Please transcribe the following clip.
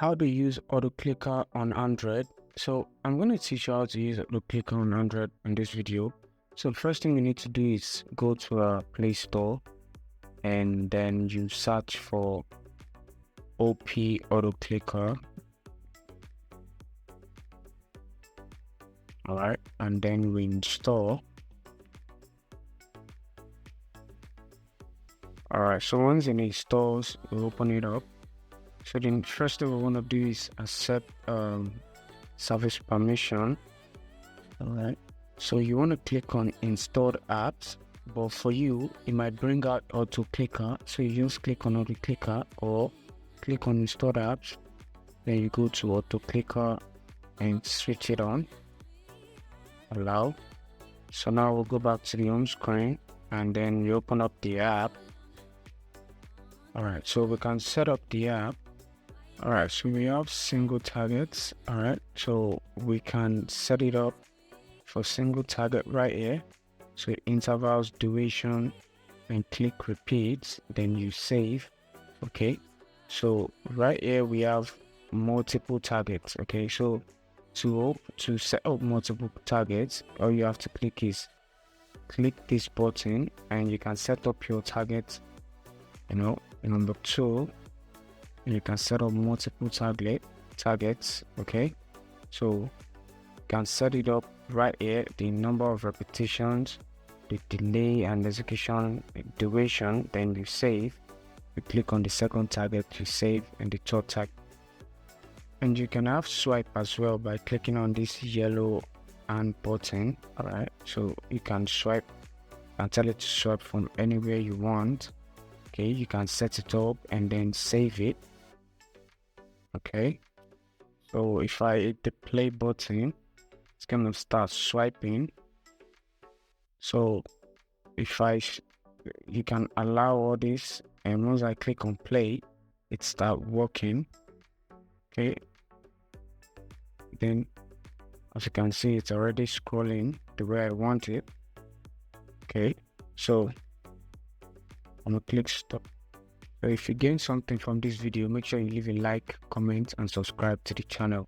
how to use auto clicker on Android. So I'm going to teach you how to use auto clicker on Android in this video. So the first thing you need to do is go to a Play Store and then you search for OP auto clicker. All right, and then we install. All right, so once it installs, we open it up. So then first thing we want to do is accept service permission. All right, so you want to click on installed apps, but for you it might bring out auto clicker, so you just click on auto clicker or click on installed apps, then you go to auto clicker and switch it on. Allow. So now we'll go back to the home screen and then you open up the app. All right, so we can set up the app. All right, so we have single targets. All right, so we can set it up for single target right here. So intervals, duration, and click repeats, then you save. Okay, so right here we have multiple targets. Okay, so to set up multiple targets, all you have to click is click this button and you can set up your targets. Number 2, you can set up multiple targets. Okay, so you can set it up right here, the number of repetitions, the delay and execution duration, then you save. You click on the second target, you save, and the third target. And you can have swipe as well by clicking on this yellow hand button. All right, so you can swipe and tell it to swipe from anywhere you want. Okay, you can set it up and then save it. Okay, so if I hit the play button, it's gonna start swiping. So if you can allow all this, and once I click on play, it start working. Okay, then as you can see, it's already scrolling the way I want it. Okay, so I'm gonna click stop. So if you gain something from this video, make sure you leave a like, comment, and subscribe to the channel.